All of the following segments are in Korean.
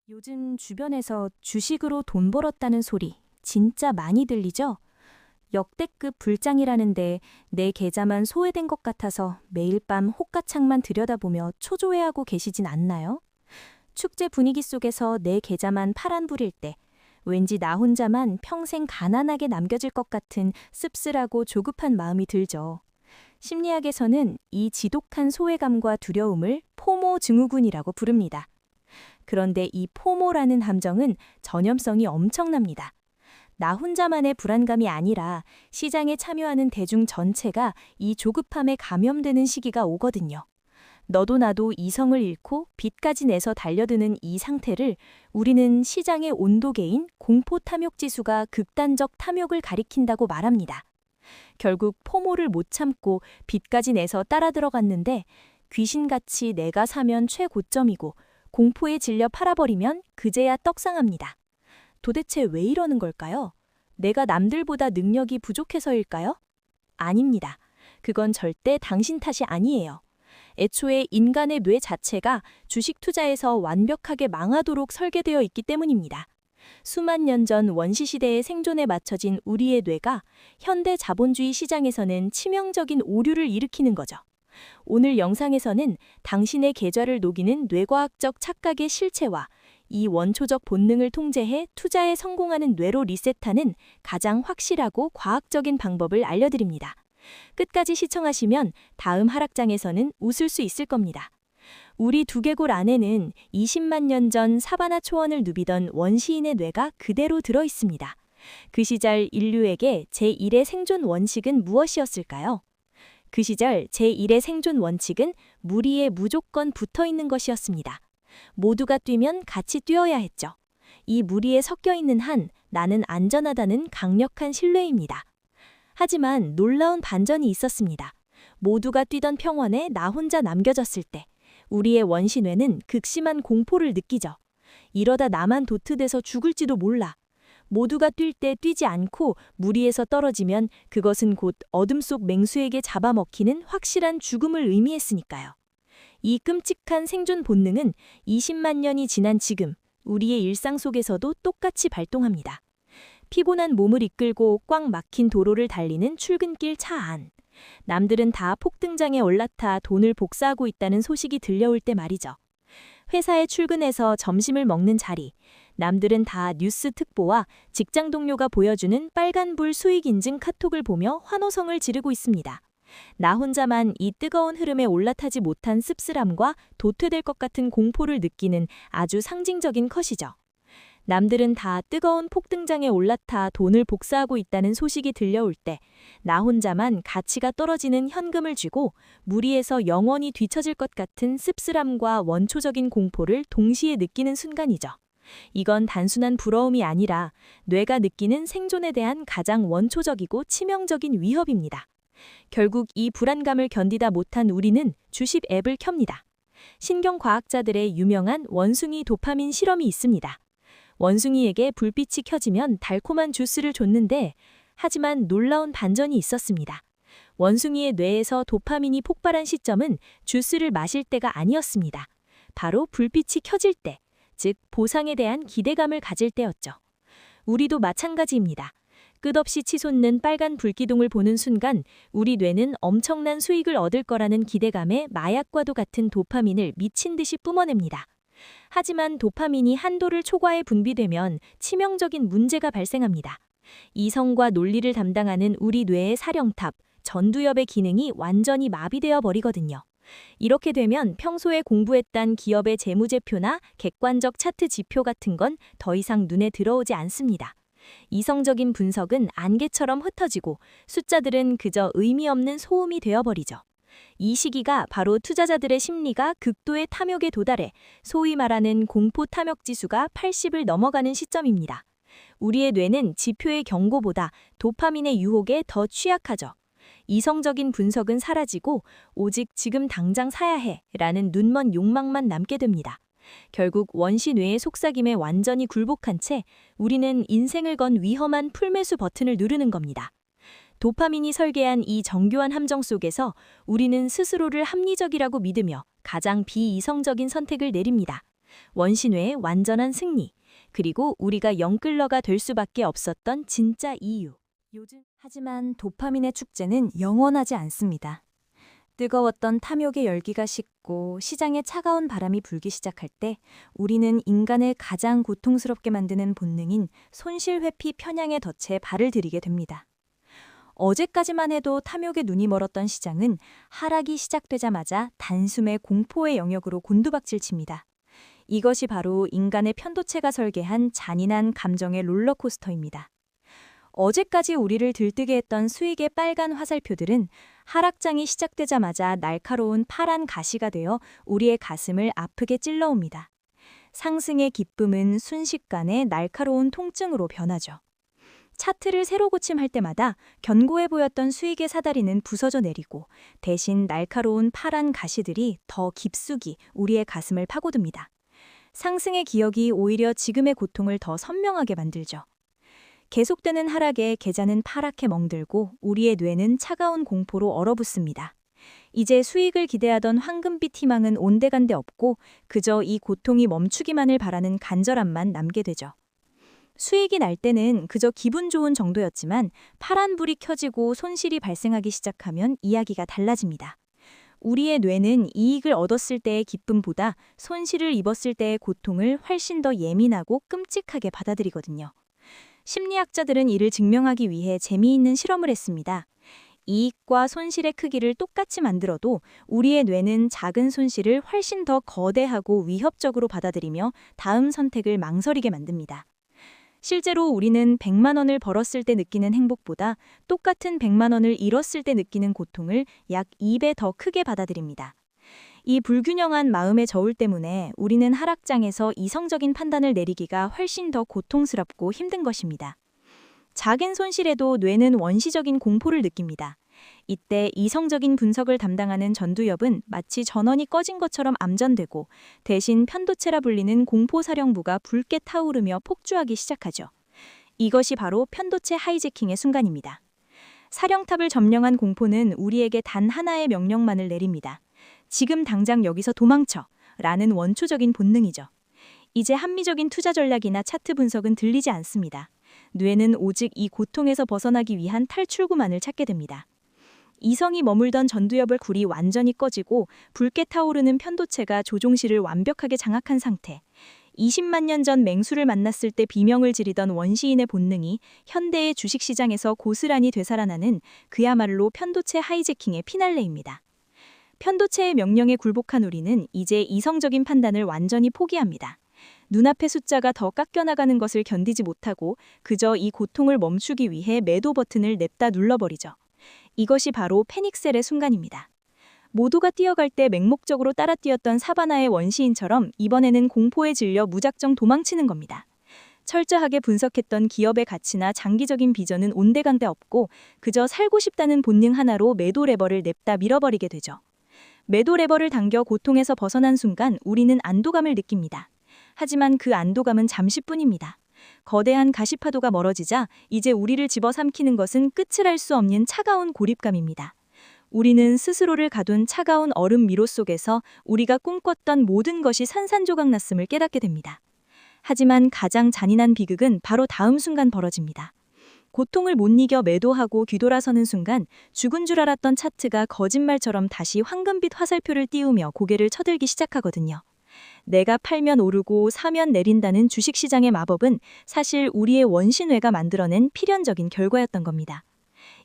요즘 주변에서 주식으로 돈 벌었다는 소리 진짜 많이 들리죠? 역대급 불장이라는데 내 계좌만 소외된 것 같아서 매일 밤 호가창만 들여다보며 초조해하고 계시진 않나요? 축제 분위기 속에서 내 계좌만 파란불일 때 왠지 나 혼자만 평생 가난하게 남겨질 것 같은 씁쓸하고 조급한 마음이 들죠. 심리학에서는 이 지독한 소외감과 두려움을 포모 증후군이라고 부릅니다. 그런데 이 포모라는 함정은 전염성이 엄청납니다. 나 혼자만의 불안감이 아니라 시장에 참여하는 대중 전체가 이 조급함에 감염되는 시기가 오거든요. 너도 나도 이성을 잃고 빚까지 내서 달려드는 이 상태를 우리는 시장의 온도계인 공포 탐욕 지수가 극단적 탐욕을 가리킨다고 말합니다. 결국 포모를 못 참고 빚까지 내서 따라 들어갔는데 귀신같이 내가 사면 최고점이고 공포에 질려 팔아버리면 그제야 떡상합니다. 도대체 왜 이러는 걸까요? 내가 남들보다 능력이 부족해서일까요? 아닙니다. 그건 절대 당신 탓이 아니에요. 애초에 인간의 뇌 자체가 주식 투자에서 완벽하게 망하도록 설계되어 있기 때문입니다. 수만 년 전 원시시대의 생존에 맞춰진 우리의 뇌가 현대 자본주의 시장에서는 치명적인 오류를 일으키는 거죠. 오늘 영상에서는 당신의 계좌를 녹이는 뇌과학적 착각의 실체와 이 원초적 본능을 통제해 투자에 성공하는 뇌로 리셋하는 가장 확실하고 과학적인 방법을 알려드립니다. 끝까지 시청하시면 다음 하락장에서는 웃을 수 있을 겁니다. 우리 두개골 안에는 20만 년 전 사바나 초원을 누비던 원시인의 뇌가 그대로 들어 있습니다. 그 시절 인류에게 제1의 생존 원칙은 무엇이었을까요? 그 시절 제1의 생존 원칙은 무리에 무조건 붙어 있는 것이었습니다. 모두가 뛰면 같이 뛰어야 했죠. 이 무리에 섞여 있는 한 나는 안전하다는 강력한 신뢰입니다. 하지만 놀라운 반전이 있었습니다. 모두가 뛰던 평원에 나 혼자 남겨졌을 때 우리의 원시뇌는 극심한 공포를 느끼죠. 이러다 나만 도트돼서 죽을지도 몰라. 모두가 뛸 때 뛰지 않고 무리에서 떨어지면 그것은 곧 어둠 속 맹수에게 잡아먹히는 확실한 죽음을 의미했으니까요. 이 끔찍한 생존 본능은 20만 년이 지난 지금 우리의 일상 속에서도 똑같이 발동합니다. 피곤한 몸을 이끌고 꽉 막힌 도로를 달리는 출근길 차 안. 남들은 다 폭등장에 올라타 돈을 복사하고 있다는 소식이 들려올 때 말이죠. 회사에 출근해서 점심을 먹는 자리. 남들은 다 뉴스 특보와 직장 동료가 보여주는 빨간불 수익 인증 카톡을 보며 환호성을 지르고 있습니다. 나 혼자만 이 뜨거운 흐름에 올라타지 못한 씁쓸함과 도태될 것 같은 공포를 느끼는 아주 상징적인 컷이죠. 남들은 다 뜨거운 폭등장에 올라타 돈을 복사하고 있다는 소식이 들려올 때 나 혼자만 가치가 떨어지는 현금을 쥐고 무리에서 영원히 뒤처질 것 같은 씁쓸함과 원초적인 공포를 동시에 느끼는 순간이죠. 이건 단순한 부러움이 아니라 뇌가 느끼는 생존에 대한 가장 원초적이고 치명적인 위협입니다. 결국 이 불안감을 견디다 못한 우리는 주식 앱을 켭니다. 신경과학자들의 유명한 원숭이 도파민 실험이 있습니다. 원숭이에게 불빛이 켜지면 달콤한 주스를 줬는데 하지만 놀라운 반전이 있었습니다. 원숭이의 뇌에서 도파민이 폭발한 시점은 주스를 마실 때가 아니었습니다. 바로 불빛이 켜질 때, 즉 보상에 대한 기대감을 가질 때였죠. 우리도 마찬가지입니다. 끝없이 치솟는 빨간 불기둥을 보는 순간 우리 뇌는 엄청난 수익을 얻을 거라는 기대감에 마약과도 같은 도파민을 미친 듯이 뿜어냅니다. 하지만 도파민이 한도를 초과해 분비되면 치명적인 문제가 발생합니다. 이성과 논리를 담당하는 우리 뇌의 사령탑, 전두엽의 기능이 완전히 마비되어 버리거든요. 이렇게 되면 평소에 공부했던 기업의 재무제표나 객관적 차트 지표 같은 건 더 이상 눈에 들어오지 않습니다. 이성적인 분석은 안개처럼 흩어지고 숫자들은 그저 의미 없는 소음이 되어버리죠. 이 시기가 바로 투자자들의 심리가 극도의 탐욕에 도달해 소위 말하는 공포 탐욕 지수가 80을 넘어가는 시점입니다. 우리의 뇌는 지표의 경고보다 도파민의 유혹에 더 취약하죠. 이성적인 분석은 사라지고 오직 지금 당장 사야 해 라는 눈먼 욕망만 남게 됩니다. 결국 원시 뇌의 속삭임에 완전히 굴복한 채 우리는 인생을 건 위험한 풀매수 버튼을 누르는 겁니다. 도파민이 설계한 이 정교한 함정 속에서 우리는 스스로를 합리적이라고 믿으며 가장 비이성적인 선택을 내립니다. 원신회의 완전한 승리, 그리고 우리가 영끌러가 될 수밖에 없었던 진짜 이유. 하지만 도파민의 축제는 영원하지 않습니다. 뜨거웠던 탐욕의 열기가 식고 시장에 차가운 바람이 불기 시작할 때 우리는 인간을 가장 고통스럽게 만드는 본능인 손실회피 편향의 덫에 발을 들이게 됩니다. 어제까지만 해도 탐욕에 눈이 멀었던 시장은 하락이 시작되자마자 단숨에 공포의 영역으로 곤두박질 칩니다. 이것이 바로 인간의 편도체가 설계한 잔인한 감정의 롤러코스터입니다. 어제까지 우리를 들뜨게 했던 수익의 빨간 화살표들은 하락장이 시작되자마자 날카로운 파란 가시가 되어 우리의 가슴을 아프게 찔러옵니다. 상승의 기쁨은 순식간에 날카로운 통증으로 변하죠. 차트를 새로 고침할 때마다 견고해 보였던 수익의 사다리는 부서져 내리고 대신 날카로운 파란 가시들이 더 깊숙이 우리의 가슴을 파고듭니다. 상승의 기억이 오히려 지금의 고통을 더 선명하게 만들죠. 계속되는 하락에 계좌는 파랗게 멍들고 우리의 뇌는 차가운 공포로 얼어붙습니다. 이제 수익을 기대하던 황금빛 희망은 온데간데 없고 그저 이 고통이 멈추기만을 바라는 간절함만 남게 되죠. 수익이 날 때는 그저 기분 좋은 정도였지만 파란 불이 켜지고 손실이 발생하기 시작하면 이야기가 달라집니다. 우리의 뇌는 이익을 얻었을 때의 기쁨보다 손실을 입었을 때의 고통을 훨씬 더 예민하고 끔찍하게 받아들이거든요. 심리학자들은 이를 증명하기 위해 재미있는 실험을 했습니다. 이익과 손실의 크기를 똑같이 만들어도 우리의 뇌는 작은 손실을 훨씬 더 거대하고 위협적으로 받아들이며 다음 선택을 망설이게 만듭니다. 실제로 우리는 100만 원을 벌었을 때 느끼는 행복보다 똑같은 100만 원을 잃었을 때 느끼는 고통을 약 2배 더 크게 받아들입니다. 이 불균형한 마음의 저울 때문에 우리는 하락장에서 이성적인 판단을 내리기가 훨씬 더 고통스럽고 힘든 것입니다. 작은 손실에도 뇌는 원시적인 공포를 느낍니다. 이때 이성적인 분석을 담당하는 전두엽은 마치 전원이 꺼진 것처럼 암전되고 대신 편도체라 불리는 공포사령부가 붉게 타오르며 폭주하기 시작하죠. 이것이 바로 편도체 하이제킹의 순간입니다. 사령탑을 점령한 공포는 우리에게 단 하나의 명령만을 내립니다. 지금 당장 여기서 도망쳐! 라는 원초적인 본능이죠. 이제 합리적인 투자 전략이나 차트 분석은 들리지 않습니다. 뇌는 오직 이 고통에서 벗어나기 위한 탈출구만을 찾게 됩니다. 이성이 머물던 전두엽을 굴이 완전히 꺼지고 붉게 타오르는 편도체가 조종실을 완벽하게 장악한 상태. 20만 년 전 맹수를 만났을 때 비명을 지르던 원시인의 본능이 현대의 주식시장에서 고스란히 되살아나는 그야말로 편도체 하이제킹의 피날레입니다. 편도체의 명령에 굴복한 우리는 이제 이성적인 판단을 완전히 포기합니다. 눈앞의 숫자가 더 깎여나가는 것을 견디지 못하고 그저 이 고통을 멈추기 위해 매도 버튼을 냅다 눌러버리죠. 이것이 바로 패닉셀의 순간입니다. 모두가 뛰어갈 때 맹목적으로 따라 뛰었던 사바나의 원시인처럼 이번에는 공포에 질려 무작정 도망치는 겁니다. 철저하게 분석했던 기업의 가치나 장기적인 비전은 온데간데 없고 그저 살고 싶다는 본능 하나로 매도 레버를 냅다 밀어버리게 되죠. 매도 레버를 당겨 고통에서 벗어난 순간 우리는 안도감을 느낍니다. 하지만 그 안도감은 잠시뿐입니다. 거대한 가시파도가 멀어지자 이제 우리를 집어삼키는 것은 끝을 알 수 없는 차가운 고립감입니다. 우리는 스스로를 가둔 차가운 얼음 미로 속에서 우리가 꿈꿨던 모든 것이 산산조각 났음을 깨닫게 됩니다. 하지만 가장 잔인한 비극은 바로 다음 순간 벌어집니다. 고통을 못 이겨 매도하고 뒤돌아서는 순간 죽은 줄 알았던 차트가 거짓말처럼 다시 황금빛 화살표를 띄우며 고개를 쳐들기 시작하거든요. 내가 팔면 오르고 사면 내린다는 주식시장의 마법은 사실 우리의 원신뇌가 만들어낸 필연적인 결과였던 겁니다.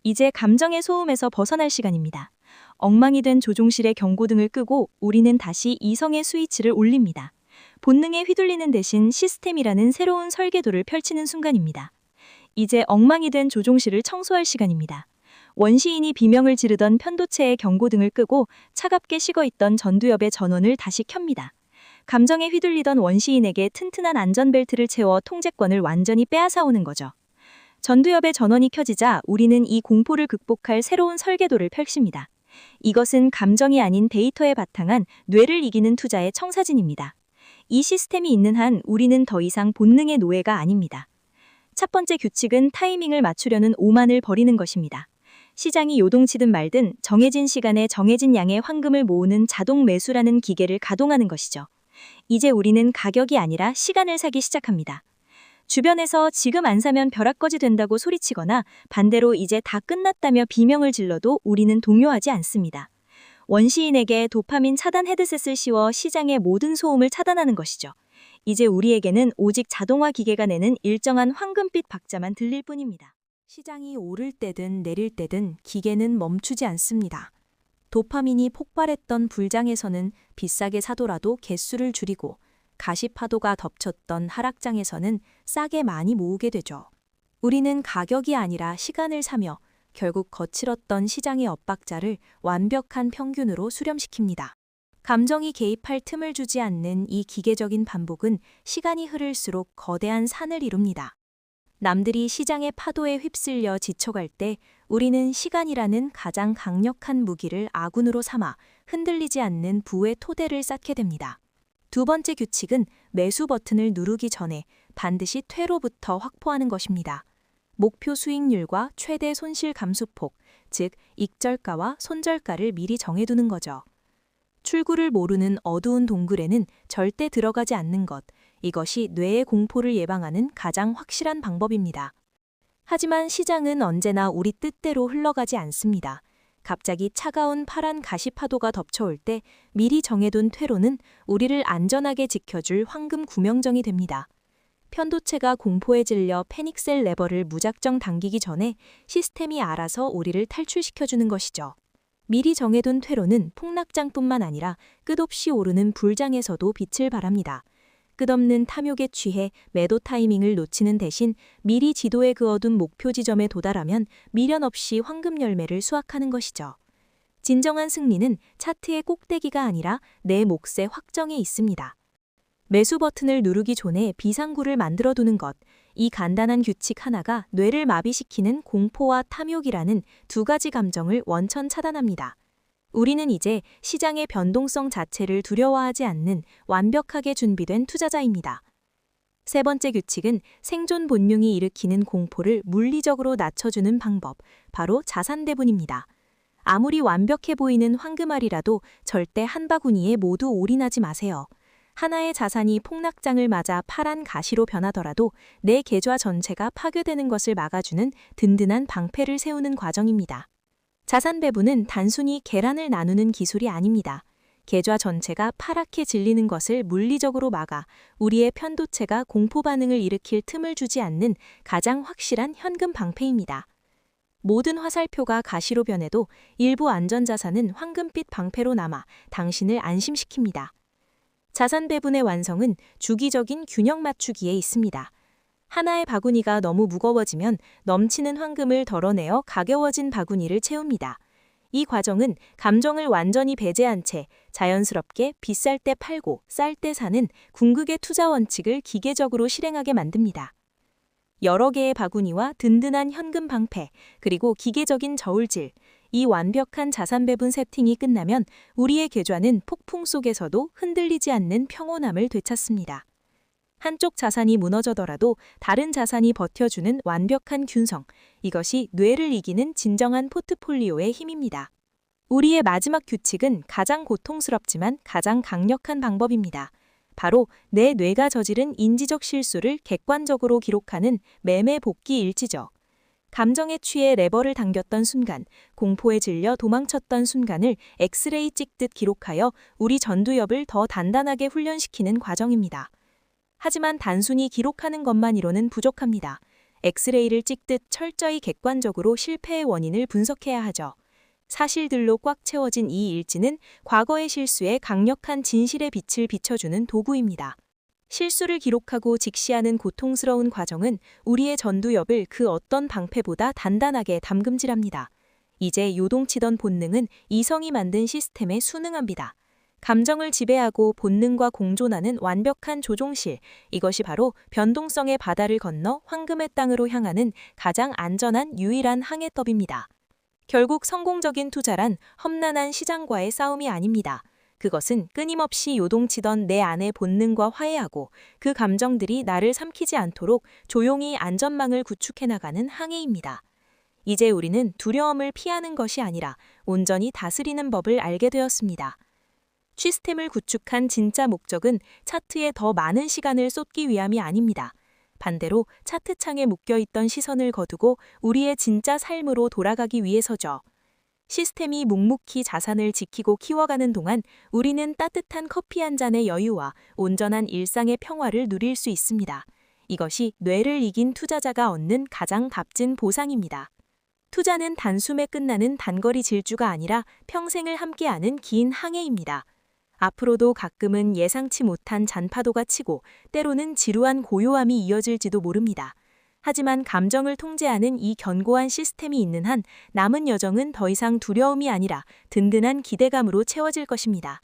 이제 감정의 소음에서 벗어날 시간입니다. 엉망이 된 조종실의 경고등을 끄고 우리는 다시 이성의 스위치를 올립니다. 본능에 휘둘리는 대신 시스템이라는 새로운 설계도를 펼치는 순간입니다. 이제 엉망이 된 조종실을 청소할 시간입니다. 원시인이 비명을 지르던 편도체의 경고등을 끄고 차갑게 식어있던 전두엽의 전원을 다시 켭니다. 감정에 휘둘리던 원시인에게 튼튼한 안전벨트를 채워 통제권을 완전히 빼앗아오는 거죠. 전두엽의 전원이 켜지자 우리는 이 공포를 극복할 새로운 설계도를 펼칩니다. 이것은 감정이 아닌 데이터에 바탕한 뇌를 이기는 투자의 청사진입니다. 이 시스템이 있는 한 우리는 더 이상 본능의 노예가 아닙니다. 첫 번째 규칙은 타이밍을 맞추려는 오만을 버리는 것입니다. 시장이 요동치든 말든 정해진 시간에 정해진 양의 황금을 모으는 자동 매수라는 기계를 가동하는 것이죠. 이제 우리는 가격이 아니라 시간을 사기 시작합니다. 주변에서 지금 안 사면 벼락거지 된다고 소리치거나 반대로 이제 다 끝났다며 비명을 질러도 우리는 동요하지 않습니다. 원시인에게 도파민 차단 헤드셋을 씌워 시장의 모든 소음을 차단하는 것이죠. 이제 우리에게는 오직 자동화 기계가 내는 일정한 황금빛 박자만 들릴 뿐입니다. 시장이 오를 때든 내릴 때든 기계는 멈추지 않습니다. 도파민이 폭발했던 불장에서는 비싸게 사더라도 개수를 줄이고 가시파도가 덮쳤던 하락장에서는 싸게 많이 모으게 되죠. 우리는 가격이 아니라 시간을 사며 결국 거칠었던 시장의 엇박자를 완벽한 평균으로 수렴시킵니다. 감정이 개입할 틈을 주지 않는 이 기계적인 반복은 시간이 흐를수록 거대한 산을 이룹니다. 남들이 시장의 파도에 휩쓸려 지쳐갈 때 우리는 시간이라는 가장 강력한 무기를 아군으로 삼아 흔들리지 않는 부의 토대를 쌓게 됩니다. 두 번째 규칙은 매수 버튼을 누르기 전에 반드시 퇴로부터 확보하는 것입니다. 목표 수익률과 최대 손실 감소폭, 즉 익절가와 손절가를 미리 정해두는 거죠. 출구를 모르는 어두운 동굴에는 절대 들어가지 않는 것, 이것이 뇌의 공포를 예방하는 가장 확실한 방법입니다. 하지만 시장은 언제나 우리 뜻대로 흘러가지 않습니다. 갑자기 차가운 파란 가시파도가 덮쳐올 때 미리 정해둔 퇴로는 우리를 안전하게 지켜줄 황금 구명정이 됩니다. 편도체가 공포에 질려 패닉셀 레버를 무작정 당기기 전에 시스템이 알아서 우리를 탈출시켜주는 것이죠. 미리 정해둔 퇴로는 폭락장뿐만 아니라 끝없이 오르는 불장에서도 빛을 발합니다. 끝없는 탐욕에 취해 매도 타이밍을 놓치는 대신 미리 지도에 그어둔 목표 지점에 도달하면 미련 없이 황금 열매를 수확하는 것이죠. 진정한 승리는 차트의 꼭대기가 아니라 내 몫의 확정에 있습니다. 매수 버튼을 누르기 전에 비상구를 만들어두는 것, 이 간단한 규칙 하나가 뇌를 마비시키는 공포와 탐욕이라는 두 가지 감정을 원천 차단합니다. 우리는 이제 시장의 변동성 자체를 두려워하지 않는 완벽하게 준비된 투자자입니다. 세 번째 규칙은 생존 본능이 일으키는 공포를 물리적으로 낮춰주는 방법, 바로 자산 배분입니다. 아무리 완벽해 보이는 황금알이라도 절대 한 바구니에 모두 올인하지 마세요. 하나의 자산이 폭락장을 맞아 파란 가시로 변하더라도 내 계좌 전체가 파괴되는 것을 막아주는 든든한 방패를 세우는 과정입니다. 자산 배분은 단순히 계란을 나누는 기술이 아닙니다. 계좌 전체가 파랗게 질리는 것을 물리적으로 막아 우리의 편도체가 공포 반응을 일으킬 틈을 주지 않는 가장 확실한 현금 방패입니다. 모든 화살표가 가시로 변해도 일부 안전자산은 황금빛 방패로 남아 당신을 안심시킵니다. 자산 배분의 완성은 주기적인 균형 맞추기에 있습니다. 하나의 바구니가 너무 무거워지면 넘치는 황금을 덜어내어 가벼워진 바구니를 채웁니다. 이 과정은 감정을 완전히 배제한 채 자연스럽게 비쌀 때 팔고 쌀 때 사는 궁극의 투자 원칙을 기계적으로 실행하게 만듭니다. 여러 개의 바구니와 든든한 현금 방패, 그리고 기계적인 저울질, 이 완벽한 자산 배분 세팅이 끝나면 우리의 계좌는 폭풍 속에서도 흔들리지 않는 평온함을 되찾습니다. 한쪽 자산이 무너져더라도 다른 자산이 버텨주는 완벽한 균성, 이것이 뇌를 이기는 진정한 포트폴리오의 힘입니다. 우리의 마지막 규칙은 가장 고통스럽지만 가장 강력한 방법입니다. 바로 내 뇌가 저지른 인지적 실수를 객관적으로 기록하는 매매 복귀 일지죠. 감정에 취해 레버를 당겼던 순간, 공포에 질려 도망쳤던 순간을 엑스레이 찍듯 기록하여 우리 전두엽을 더 단단하게 훈련시키는 과정입니다. 하지만 단순히 기록하는 것만으로는 부족합니다. 엑스레이를 찍듯 철저히 객관적으로 실패의 원인을 분석해야 하죠. 사실들로 꽉 채워진 이 일지는 과거의 실수에 강력한 진실의 빛을 비춰주는 도구입니다. 실수를 기록하고 직시하는 고통스러운 과정은 우리의 전두엽을 그 어떤 방패보다 단단하게 담금질합니다. 이제 요동치던 본능은 이성이 만든 시스템에 순응합니다. 감정을 지배하고 본능과 공존하는 완벽한 조종실, 이것이 바로 변동성의 바다를 건너 황금의 땅으로 향하는 가장 안전한 유일한 항해법입니다. 결국 성공적인 투자란 험난한 시장과의 싸움이 아닙니다. 그것은 끊임없이 요동치던 내 안의 본능과 화해하고 그 감정들이 나를 삼키지 않도록 조용히 안전망을 구축해 나가는 항해입니다. 이제 우리는 두려움을 피하는 것이 아니라 온전히 다스리는 법을 알게 되었습니다. 시스템을 구축한 진짜 목적은 차트에 더 많은 시간을 쏟기 위함이 아닙니다. 반대로 차트창에 묶여있던 시선을 거두고 우리의 진짜 삶으로 돌아가기 위해서죠. 시스템이 묵묵히 자산을 지키고 키워가는 동안 우리는 따뜻한 커피 한 잔의 여유와 온전한 일상의 평화를 누릴 수 있습니다. 이것이 뇌를 이긴 투자자가 얻는 가장 값진 보상입니다. 투자는 단숨에 끝나는 단거리 질주가 아니라 평생을 함께하는 긴 항해입니다. 앞으로도 가끔은 예상치 못한 잔파도가 치고 때로는 지루한 고요함이 이어질지도 모릅니다. 하지만 감정을 통제하는 이 견고한 시스템이 있는 한 남은 여정은 더 이상 두려움이 아니라 든든한 기대감으로 채워질 것입니다.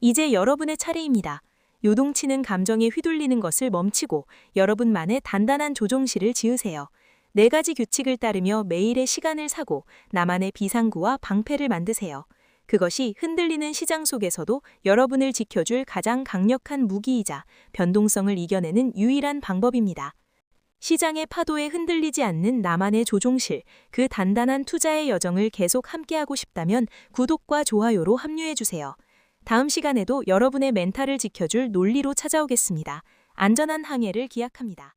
이제 여러분의 차례입니다. 요동치는 감정에 휘둘리는 것을 멈추고 여러분만의 단단한 조종실을 지으세요. 4가지 규칙을 따르며 매일의 시간을 사고 나만의 비상구와 방패를 만드세요. 그것이 흔들리는 시장 속에서도 여러분을 지켜줄 가장 강력한 무기이자 변동성을 이겨내는 유일한 방법입니다. 시장의 파도에 흔들리지 않는 나만의 조종실, 그 단단한 투자의 여정을 계속 함께하고 싶다면 구독과 좋아요로 합류해주세요. 다음 시간에도 여러분의 멘탈을 지켜줄 논리로 찾아오겠습니다. 안전한 항해를 기약합니다.